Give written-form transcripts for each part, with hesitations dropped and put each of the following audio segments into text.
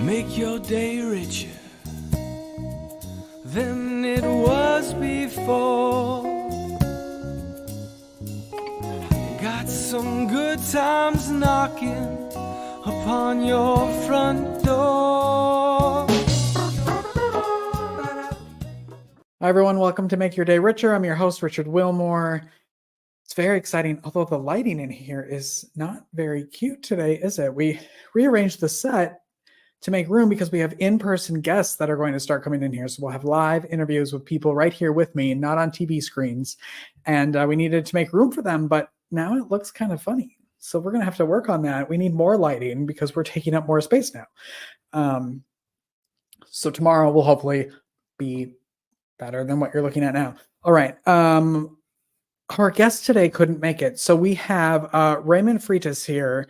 Make your day richer than it was before. Got some good times knocking upon your front door. Hi everyone, welcome to Make Your Day Richer. I'm your host, Richard Wilmore. It's very exciting, although the lighting in here is not very cute today, is it? We rearranged the set to make room because we have in-person guests that are going to start coming in here. So we'll have live interviews with people right here with me, not on TV screens. And we needed to make room for them, but now it looks kind of funny. So we're going to have to work on that. We need more lighting because we're taking up more space now. So tomorrow will hopefully be better than what you're looking at now. All right. Our guest today couldn't make it. So we have Raymond Freitas here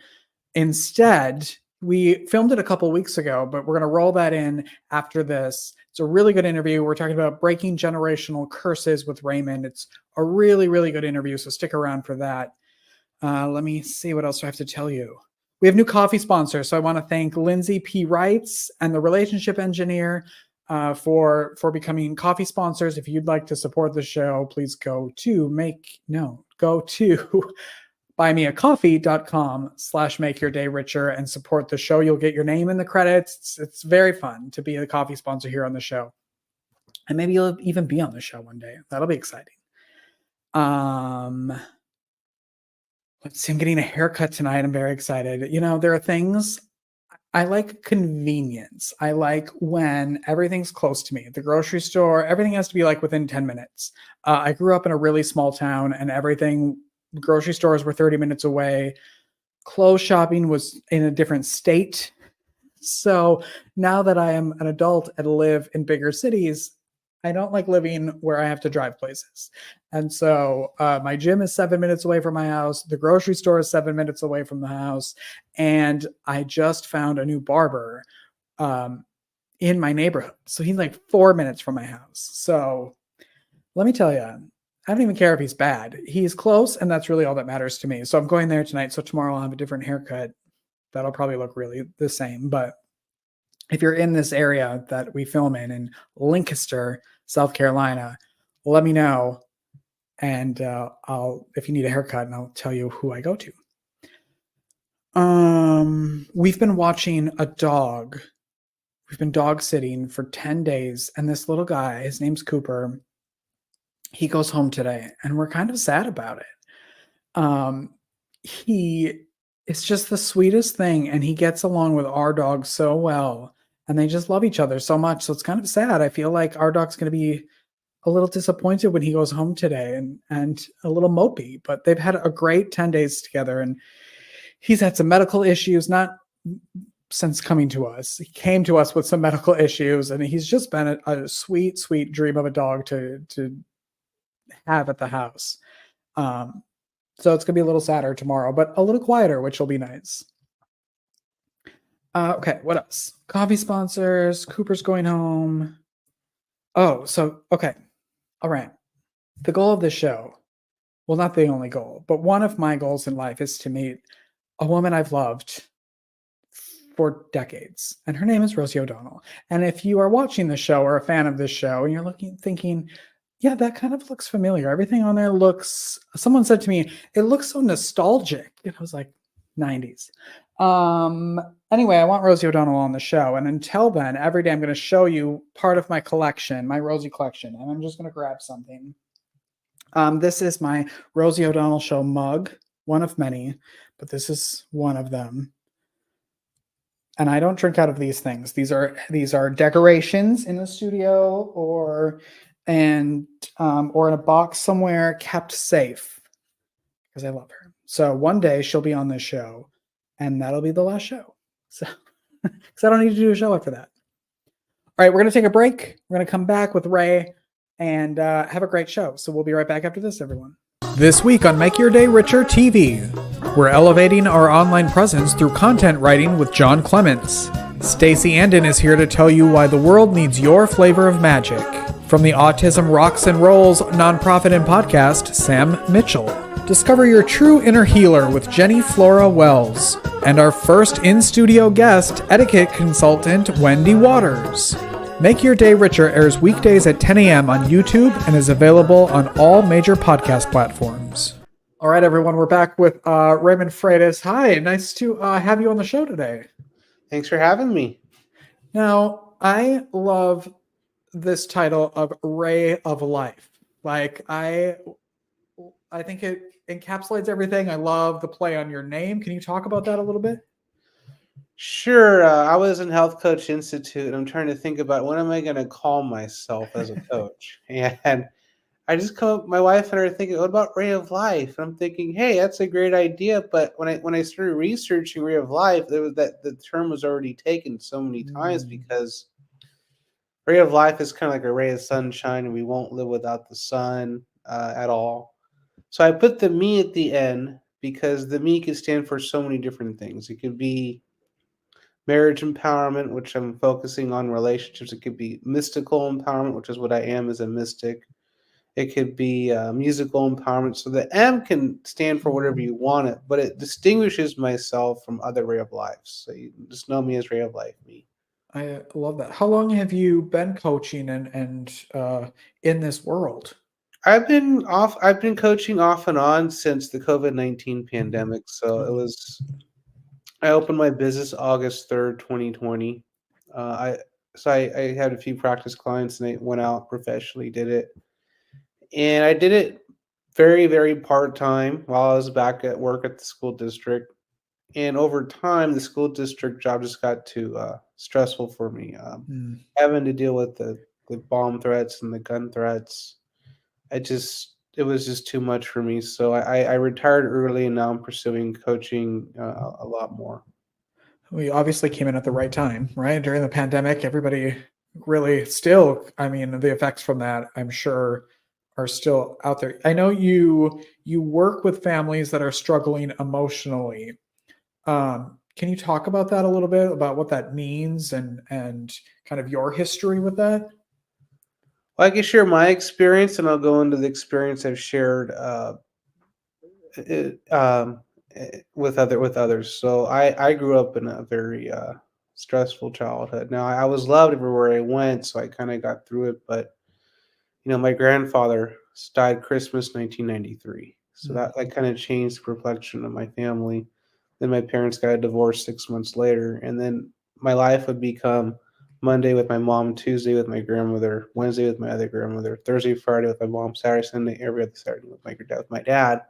instead. We filmed it a couple weeks ago, but we're going to roll that in after this. It's a really good interview. We're talking about breaking generational curses with Raymond. It's a really, really good interview, so stick around for that. Let me see what else I have to tell you. We have new coffee sponsors, so I want to thank Lindsay P. Wrights and the Relationship Engineer for becoming coffee sponsors. If you'd like to support the show, please go to buymeacoffee.com/makeyourdayricher and support the show. You'll get your name in the credits. It's very fun to be a coffee sponsor here on the show. And maybe you'll even be on the show one day. That'll be exciting. Let's see, I'm getting a haircut tonight. I'm very excited. You know, there are things I like. Convenience. I like when everything's close to me. At the grocery store, everything has to be like within 10 minutes. I grew up in a really small town and grocery stores were 30 minutes away. Clothes shopping was in a different state. So now that I am an adult and live in bigger cities, I don't like living where I have to drive places. And so my gym is 7 minutes away from my house. The grocery store is 7 minutes away from the house. And I just found a new barber in my neighborhood. So he's like 4 minutes from my house. So let me tell you, I don't even care if he's bad. He's close, and that's really all that matters to me. So I'm going there tonight. So tomorrow I'll have a different haircut. That'll probably look really the same. But if you're in this area that we film in Lancaster, South Carolina, let me know. And if you need a haircut, and I'll tell you who I go to. We've been watching a dog. We've been dog sitting for 10 days. And this little guy, his name's Cooper, he goes home today, and we're kind of sad about it. It's just the sweetest thing, and he gets along with our dog so well, and they just love each other so much. So it's kind of sad. I feel like our dog's going to be a little disappointed when he goes home today and a little mopey, but they've had a great 10 days together, and he's had some medical issues, not since coming to us. He came to us with some medical issues, and he's just been a sweet, sweet dream of a dog to have at the house. So it's gonna be a little sadder tomorrow, but a little quieter, which will be nice. Okay, what else? Coffee sponsors. Cooper's going home. Okay, all right. The goal of this show, well, not the only goal, but one of my goals in life is to meet a woman I've loved for decades, and her name is Rosie O'Donnell. And if you are watching the show or a fan of this show, and you're thinking, yeah, that kind of looks familiar. Everything on there someone said to me, it looks so nostalgic. It was like 90s. Anyway, I want Rosie O'Donnell on the show. And until then, every day I'm going to show you part of my collection, my Rosie collection. And I'm just going to grab something. This is my Rosie O'Donnell Show mug, one of many, but this is one of them. And I don't drink out of these things. These are decorations in the studio or in a box somewhere, kept safe because I love her. So one day she'll be on this show, and that'll be the last show. So because I don't need to do a show after that. All right, we're going to take a break. We're going to come back with Ray and have a great show. So we'll be right back after this, everyone. This week on Make Your Day Richer TV, we're elevating our online presence through content writing with John Clements. Stacey Andon is here to tell you why the world needs your flavor of magic. From the Autism Rocks and Rolls nonprofit and podcast, Sam Mitchell. Discover your true inner healer with Jenny Flora Wells and our first in studio guest, etiquette consultant Wendy Waters. Make Your Day Richer airs weekdays at 10 a.m. on YouTube and is available on all major podcast platforms. All right, everyone, we're back with Raymond Freitas. Hi, nice to have you on the show today. Thanks for having me. Now, I love this title of Ray of Life. Like, I think it encapsulates everything. I love the play on your name. Can you talk about that a little bit? Sure, I was in Health Coach Institute, and I'm trying to think about what am I going to call myself as a coach. And I just come up, my wife and I are thinking, what about Ray of Life? And I'm thinking, hey, that's a great idea. But when I started researching Ray of Life, there was that the term was already taken so many times because Ray of Life is kind of like a ray of sunshine, and we won't live without the sun at all. So I put the me at the end because the me could stand for so many different things. It could be marriage empowerment, which I'm focusing on relationships. It could be mystical empowerment, which is what I am as a mystic. It could be musical empowerment. So the M can stand for whatever you want it, but it distinguishes myself from other Ray of Lives. So you just know me as Ray of Life, me. I love that. How long have you been coaching and in this world? I've been coaching off and on since the COVID-19 pandemic. So I opened my business August 3rd, 2020. I had a few practice clients and they went out professionally, did it. And I did it very, very part time while I was back at work at the school district. And over time, the school district job just got too stressful for me. Having to deal with the bomb threats and the gun threats, it was just too much for me. So I retired early, and now I'm pursuing coaching a lot more. We obviously came in at the right time, right? During the pandemic, everybody really still, I mean, the effects from that, I'm sure, are still out there. I know you work with families that are struggling emotionally. Can you talk about that a little bit, about what that means and kind of your history with that? Well, I can share my experience, and I'll go into the experience I've shared it, with others. So I grew up in a very stressful childhood. Now I was loved everywhere I went, so I kind of got through it. But my grandfather died Christmas 1993, so that kind of changed the complexion of my family. Then my parents got a divorce 6 months later, and then my life would become Monday with my mom, Tuesday with my grandmother, Wednesday with my other grandmother, Thursday, Friday with my mom, Saturday, Sunday, every other Saturday with my dad.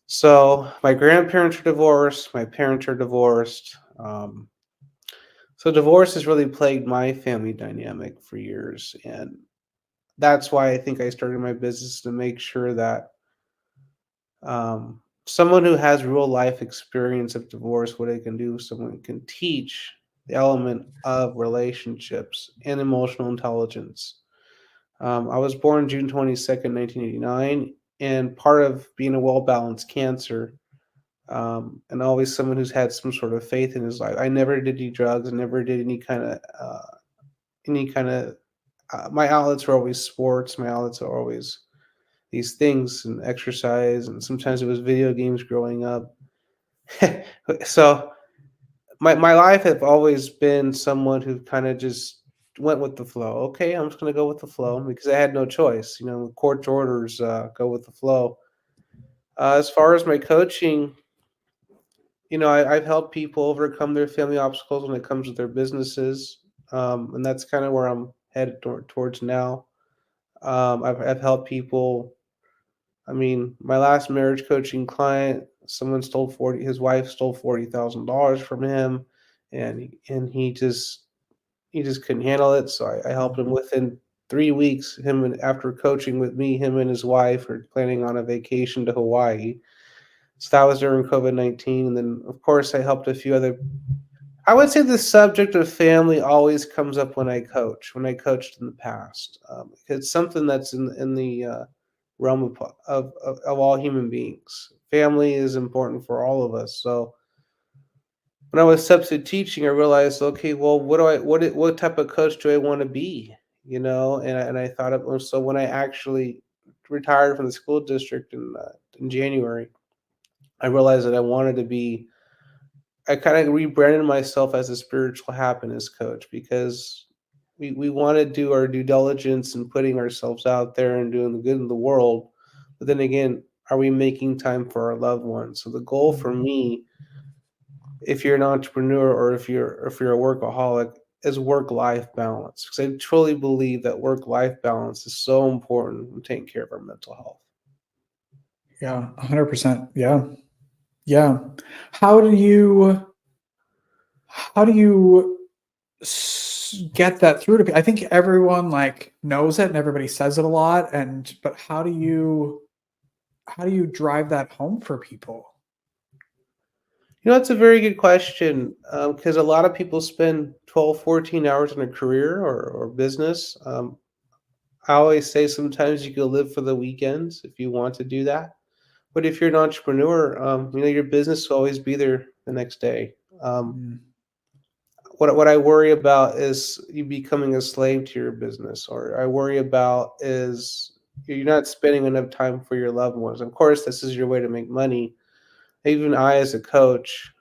So my grandparents are divorced, my parents are divorced. So divorce has really plagued my family dynamic for years, and that's why I think I started my business to make sure that someone who has real life experience of divorce, what it can do, someone can teach the element of relationships and emotional intelligence. I was born June 22nd, 1989, and part of being a well balanced cancer and always someone who's had some sort of faith in his life. I never did any drugs. I never did any kind of. My outlets were always sports. My outlets are always these things and exercise, and sometimes it was video games growing up. So my life have always been someone who kind of just went with the flow. Okay, I'm just going to go with the flow because I had no choice. Court orders, go with the flow. As far as my coaching, I've helped people overcome their family obstacles when it comes to their businesses, and that's kind of where I'm headed towards now. I've helped people. I mean, my last marriage coaching client, someone stole his wife stole $40,000 from him, and he just couldn't handle it. So I helped him within 3 weeks. Him and after coaching with me, him and his wife are planning on a vacation to Hawaii. So that was during COVID-19. And then, of course, I helped a few other. I would say the subject of family always comes up when I coached in the past. It's something that's in the realm of all human beings. Family is important for all of us. So when I was substitute teaching, I realized, okay, well, what type of coach do I want to be? And I thought of so when I actually retired from the school district in January, I realized that I wanted to be. I kind of rebranded myself as a spiritual happiness coach because we want to do our due diligence and putting ourselves out there and doing the good in the world. But then again, are we making time for our loved ones? So the goal for Mhm. me, if you're an entrepreneur or if you're a workaholic, is work life balance. Because I truly believe that work life balance is so important in taking care of our mental health. Yeah, 100%. Yeah. Yeah. How do you how do you get that through to people? I think everyone like knows it and everybody says it a lot but how do you drive that home for people? That's a very good question because a lot of people spend 12, 14 hours in a career or business. I always say sometimes you can live for the weekends if you want to do that. But if you're an entrepreneur, your business will always be there the next day. Um, Mm, what I worry about is you becoming a slave to your business, or I worry about is you're not spending enough time for your loved ones. Of course, this is your way to make money. Even I, as a coach,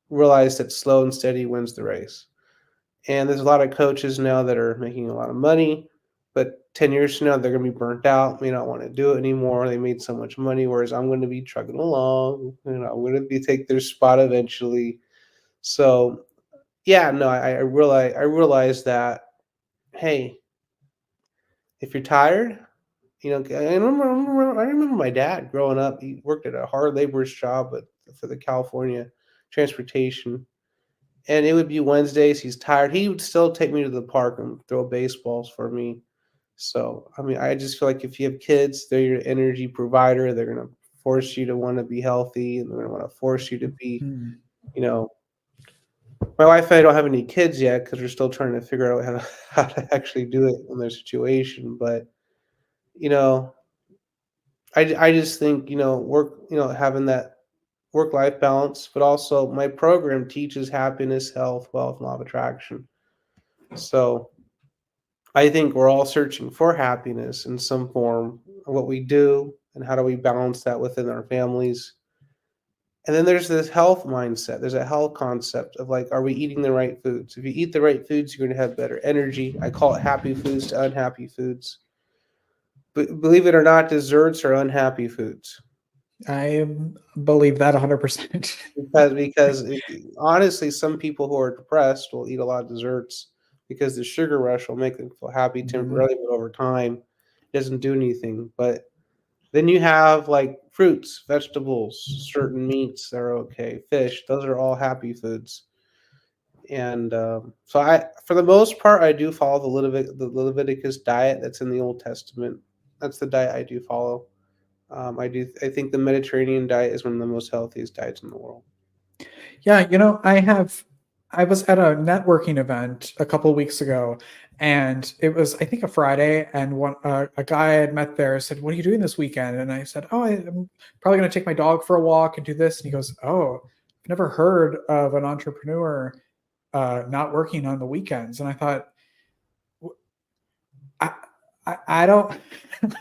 realize that slow and steady wins the race. And there's a lot of coaches now that are making a lot of money, but 10 years from now, they're going to be burnt out, may not want to do it anymore. They made so much money, whereas I'm going to be trucking along. I'm going to be take their spot eventually. So, yeah, no, I realize that, hey, if you're tired, I remember my dad growing up. He worked at a hard laborer's job for the California transportation. And it would be Wednesdays, he's tired. He would still take me to the park and throw baseballs for me. So, I mean, I just feel like if you have kids, they're your energy provider. They're gonna force you to wanna be healthy, and they're gonna wanna force you to be, mm. you know my wife and I don't have any kids yet because 'cause we're still trying to figure out how to actually do it in their situation, but, you know, I just think, having that work-life balance, but also my program teaches happiness, health, wealth, and law of attraction. So I think we're all searching for happiness in some form, what we do, and how do we balance that within our families. And then there's this health mindset. There's a health concept of like, are we eating the right foods? If you eat the right foods, you're going to have better energy. I call it happy foods to unhappy foods. But believe it or not, desserts are unhappy foods I believe that 100%. because honestly, some people who are depressed will eat a lot of desserts because the sugar rush will make them feel happy Mhm. temporarily, but over time, it doesn't do anything. But then you have like fruits, vegetables, certain meats that are okay, fish. Those are all happy foods. And so for the most part, I do follow the Leviticus diet that's in the Old Testament. That's the diet I do follow. I think the Mediterranean diet is one of the most healthiest diets in the world. Yeah, I was at a networking event a couple weeks ago, and it was, I think, a Friday, and a guy I had met there said, "What are you doing this weekend?" And I said, "Oh, I'm probably going to take my dog for a walk and do this." And he goes, "Oh, I've never heard of an entrepreneur not working on the weekends." And I thought, I I don't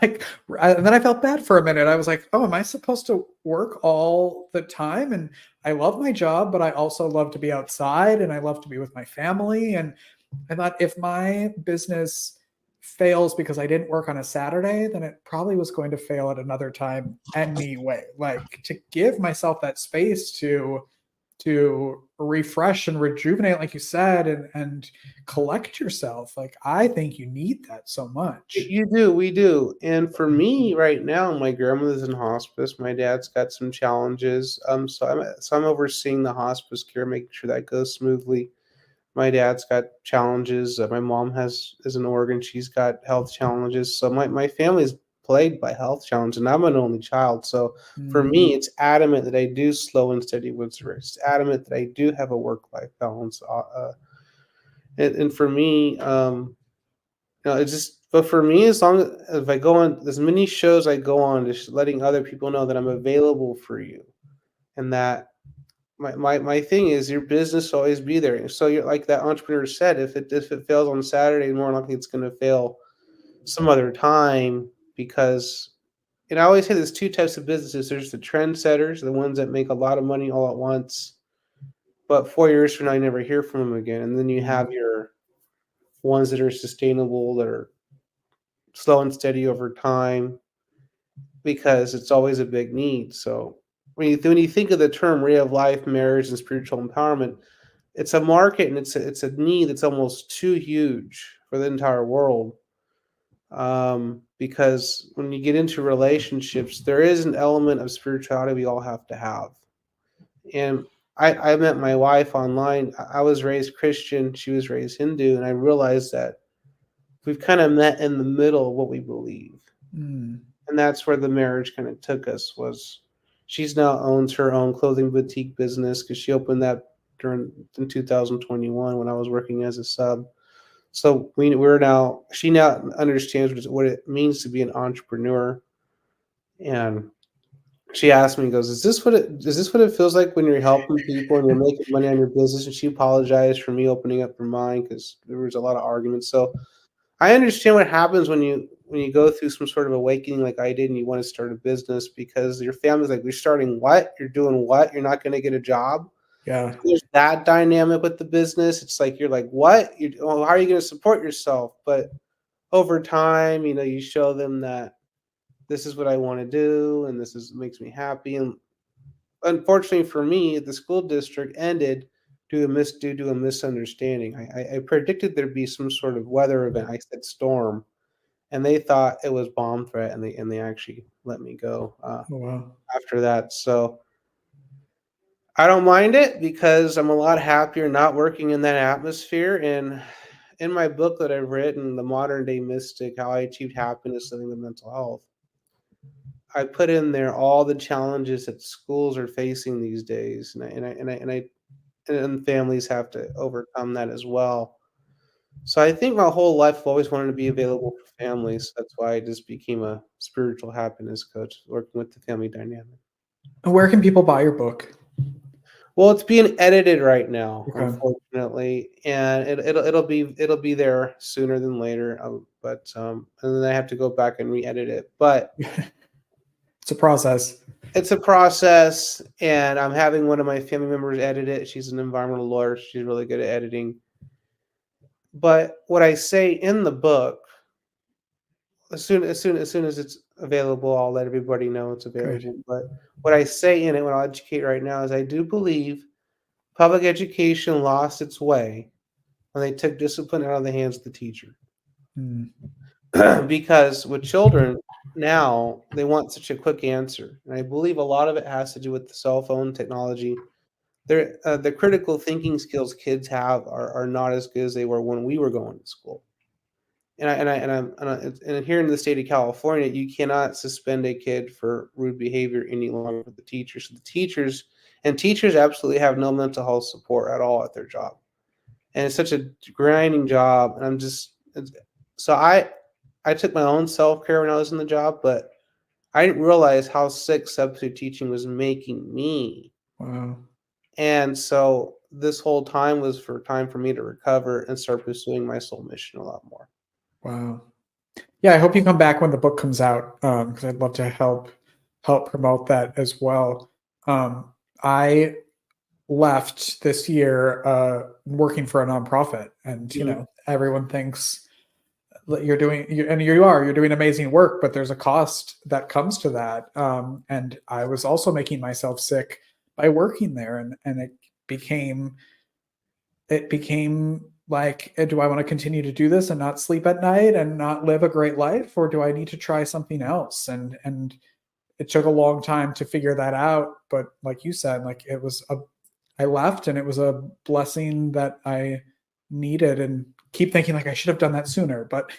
like. And then I felt bad for a minute. I was like, "Oh, am I supposed to work all the time?" And I love my job, but I also love to be outside and I love to be with my family. And I thought if my business fails because I didn't work on a Saturday, then it probably was going to fail at another time anyway. Like to give myself that space to refresh and rejuvenate, like you said, and collect yourself. Like I think you need that so much. You do, we do. And for me right now, my grandmother's in hospice. My dad's got some challenges. So I'm overseeing the hospice care, making sure that goes smoothly. My dad's got challenges. My mom is an organ. She's got health challenges. So my family's plagued by health challenges, and I'm an only child. So for Mm, me, it's adamant that I do slow and steady wins the race. It's adamant that I do have a work life balance. And for me, it's just. But for me, as long as if I go on as many shows I go on, just letting other people know that I'm available for you, and that my thing is your business will always be there. So you're like that entrepreneur said, if it fails on Saturday, more likely it's going to fail some other time. because, and I always say there's two types of businesses. There's the trendsetters, the ones that make a lot of money all at once, but 4 years from now, you never hear from them again. And then you have your ones that are sustainable, that are slow and steady over time, because it's always a big need. So when you think of the term ray of life, marriage, and spiritual empowerment, it's a market and it's a need that's almost too huge for the entire world. Because when you get into relationships, there is an element of spirituality we all have to have. And I met my wife online. I was raised Christian, she was raised Hindu, and I realized that we've kind of met in the middle of what we believe. Mm. And that's where the marriage kind of took us. Was she's now owns her own clothing boutique business because she opened that during in 2021 when I was working as a sub. So we're now she now understands what it means to be an entrepreneur. And she asked me, goes, is this what it feels like when you're helping people and you're making money on your business? And she apologized for me opening up her mind because there was a lot of arguments. So I understand what happens when you go through some sort of awakening like I did and you want to start a business, because your family's like, you're starting what? You're doing what? You're not going to get a job? Yeah. There's that dynamic with the business. It's like you're like, what? How are you going to support yourself? But over time, you show them that this is what I want to do and this is makes me happy. And unfortunately for me, the school district ended due to a misunderstanding. I predicted there'd be some sort of weather event. I said storm, and they thought it was bomb threat, and they actually let me go Oh, wow. after that. So I don't mind it because I'm a lot happier not working in that atmosphere. And in my book that I've written, The Modern Day Mystic: How I Achieved Happiness Living with Mental Health, I put in there all the challenges that schools are facing these days, and families have to overcome that as well. So I think my whole life I've always wanted to be available for families. That's why I just became a spiritual happiness coach, working with the family dynamic. And where can people buy your book? Well, it's being edited right now, Okay. unfortunately, and it'll be there sooner than later. And then I have to go back and re-edit it. But It's a process. it's a process, and I'm having one of my family members edit it. She's an environmental lawyer. She's really good at editing. But what I say in the book, as soon as it's available, I'll let everybody know it's Great. available. But what I say in it, what I'll educate right now, is I do believe public education lost its way when they took discipline out of the hands of the teacher. Mm. Because with children now, they want such a quick answer, and I believe a lot of it has to do with the cell phone technology. The critical thinking skills kids have are not as good as they were when we were going to school. And here in the state of California, you cannot suspend a kid for rude behavior any longer with the teachers. So teachers absolutely have no mental health support at all at their job, and it's such a grinding job. And so I took my own self care when I was in the job, but I didn't realize how sick substitute teaching was making me. Wow. And so this whole time was time for me to recover and start pursuing my soul mission a lot more. Wow. Yeah, I hope you come back when the book comes out, because I'd love to help promote that as well. I left this year working for a nonprofit, and everyone thinks that you're doing amazing work, but there's a cost that comes to that. And I was also making myself sick by working there, and it became like, do I want to continue to do this and not sleep at night and not live a great life, or do I need to try something else? And it took a long time to figure that out, but like you said, like I left, and it was a blessing that I needed, and keep thinking like I should have done that sooner, but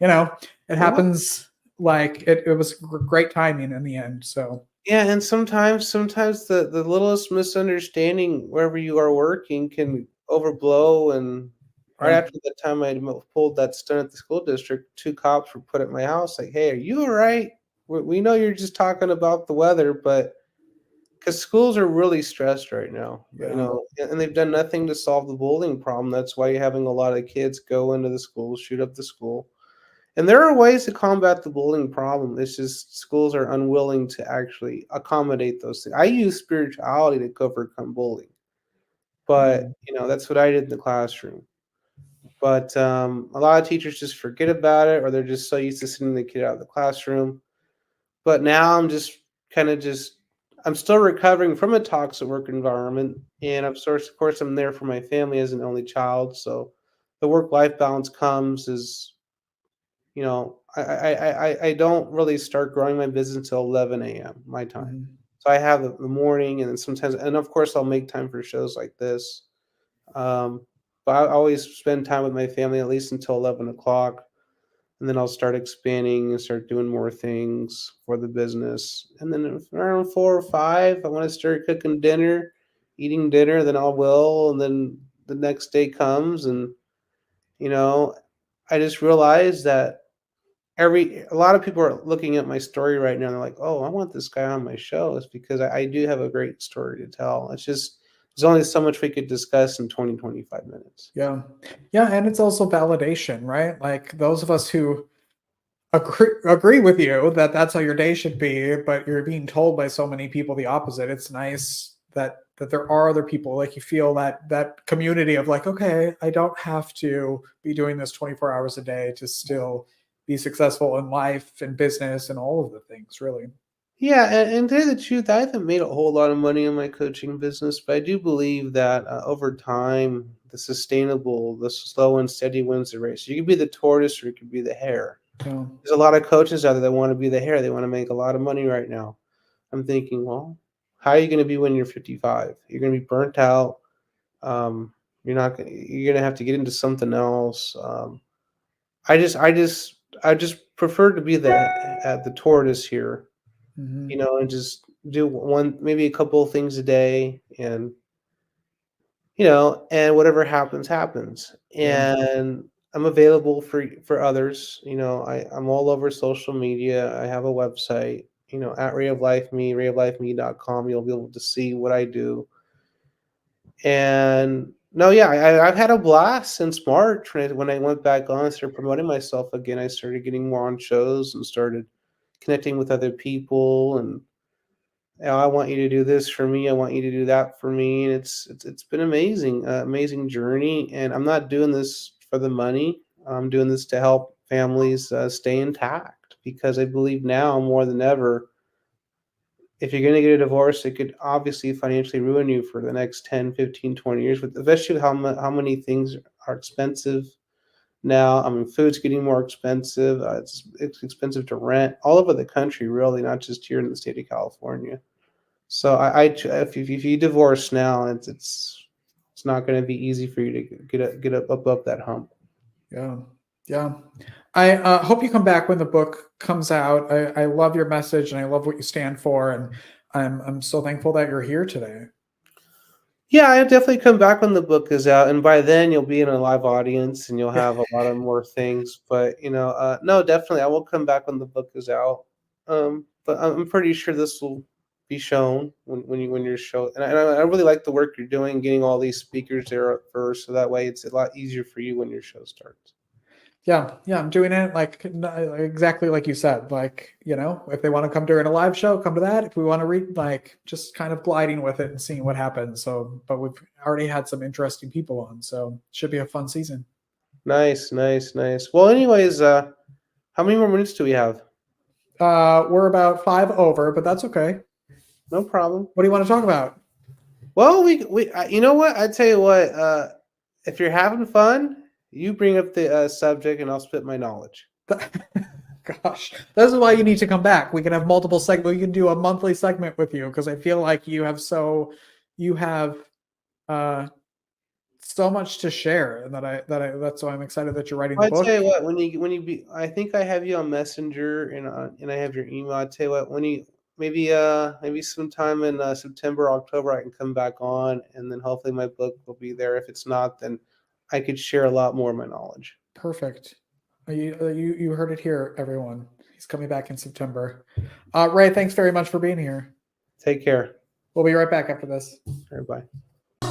it happens. Like it was great timing in the end. So yeah, and sometimes the littlest misunderstanding wherever you are working can overblow. And right yeah, after the time I pulled that stunt at the school district, 2 cops were put at my house like, "Hey, are you all right? We know you're just talking about the weather, but." Because schools are really stressed right now, yeah, and they've done nothing to solve the bullying problem. That's why you're having a lot of kids go into the school, shoot up the school. And there are ways to combat the bullying problem. It's just schools are unwilling to actually accommodate those things. I use spirituality to overcome bullying, but Mm, that's what I did in the classroom. But a lot of teachers just forget about it, or they're just so used to sending the kid out of the classroom. But now I'm just kind of just I'm still recovering from a toxic work environment, and of course I'm there for my family as an only child. So the work life balance comes as I don't really start growing my business until 11 a.m. my time. mhm, So I have the morning, and then sometimes, and of course I'll make time for shows like this. Um, but I always spend time with my family at least until 11 o'clock, and then I'll start expanding and start doing more things for the business. And then if around 4 or 5, I want to start cooking dinner, eating dinner. Then I will, and then the next day comes, and you know, I just realized that a lot of people are looking at my story right now. And they're like, "Oh, I want this guy on my show." It's because I do have a great story to tell. It's just there's only so much we could discuss in 20-25 minutes. yeah. Yeah, and it's also validation, right? Like those of us who agree with you that that's how your day should be, but you're being told by so many people the opposite. It's nice that there are other people, like you feel that community of like, okay, I don't have to be doing this 24 hours a day to still be successful in life and business and all of the things, really. Yeah, and to tell you the truth, I haven't made a whole lot of money in my coaching business, but I do believe that over time, the slow and steady wins the race. You could be the tortoise or you could be the hare. Yeah. There's a lot of coaches out there that want to be the hare. They want to make a lot of money right now. I'm thinking, well, how are you going to be when you're 55? You're going to be burnt out. Um, you're going to have to get into something else. I just, I just, I just prefer to be the tortoise here, Hmm. and just do maybe a couple of things a day, and whatever happens, happens. Yeah. And I'm available for others. I'm all over social media. I have a website, at Ray of Life Me, rayoflifeme.com. You'll be able to see what I do. And no, yeah, I've had a blast since March when I went back on and started promoting myself again. I started getting more on shows and started connecting with other people, and I want you to do this for me. I want you to do that for me. And it's been amazing, amazing journey. And I'm not doing this for the money. I'm doing this to help families stay intact, because I believe now more than ever, if you're going to get a divorce, it could obviously financially ruin you for the next 10, 15, 20 years, with especially with how many things are expensive now. I mean, food's getting more expensive. It's expensive to rent all over the country, really, not just here in the state of California. So if you divorce now, it's not going to be easy for you to get up above that hump. Yeah. Yeah. I hope you come back when the book comes out. I love your message and I love what you stand for. And I'm so thankful that you're here today. Yeah, I definitely come back when the book is out, and by then you'll be in a live audience and you'll have a lot of more things. But no, definitely, I will come back when the book is out. But I'm pretty sure this will be shown when you're show. And I really like the work you're doing, getting all these speakers there at first, so that way it's a lot easier for you when your show starts. Yeah, yeah, I'm doing it like exactly like you said. Like, if they want to come during a live show, come to that. If we want to read, like, just kind of gliding with it and seeing what happens. So, but we've already had some interesting people on, so it should be a fun season. Nice, nice, nice. Well, anyways, how many more minutes do we have? We're about 5 over, but that's okay. No problem. What do you want to talk about? Well, you know what? I tell you what. If you're having fun, you bring up the subject, and I'll spit my knowledge. Gosh, this is why you need to come back. We can have multiple segments. We can do a monthly segment with you because I feel like you have uh so much to share, and that's why I'm excited that you're writing the I book. tell you what, I think I have you on Messenger, and I have your email. I tell you what, when you maybe sometime in September, October, I can come back on, and then hopefully my book will be there. If it's not, then I could share a lot more of my knowledge. Perfect. You heard it here, everyone. He's coming back in September. Ray, thanks very much for being here. Take care. We'll be right back after this. Everybody.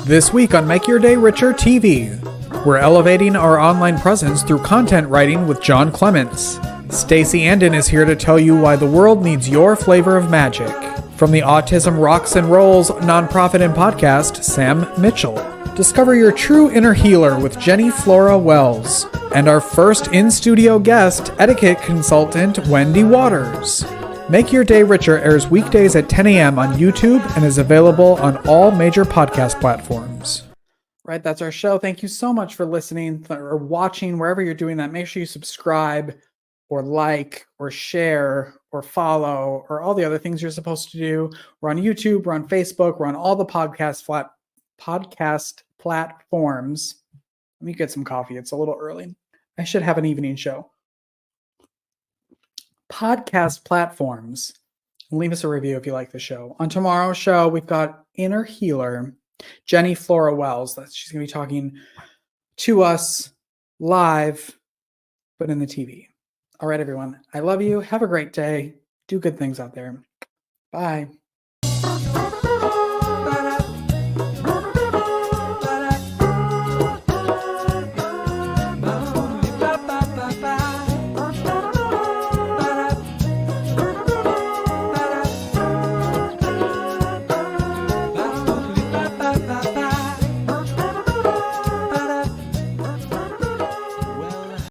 This week on Make Your Day Richer TV. We're elevating our online presence through content writing with John Clements. Stacey Andon is here to tell you why the world needs your flavor of magic. From the Autism Rocks and Rolls nonprofit and podcast, Sam Mitchell. Discover your true inner healer with Jenny Flora Wells. And our first in-studio guest, etiquette consultant Wendy Waters. Make Your Day Richer airs weekdays at 10 a.m. on YouTube and is available on all major podcast platforms. Right, that's our show. Thank you so much for listening or watching, wherever you're doing that. Make sure you subscribe or like or share or follow or all the other things you're supposed to do. We're on YouTube, we're on Facebook, we're on all the podcast platforms. Let me get some coffee. It's a little early. I should have an evening show. Podcast platforms. Leave us a review if you like the show. On tomorrow's show, we've got inner healer Jenny Flora Wells. She's going to be talking to us live, but in the TV. All right, everyone. I love you. Have a great day. Do good things out there. Bye.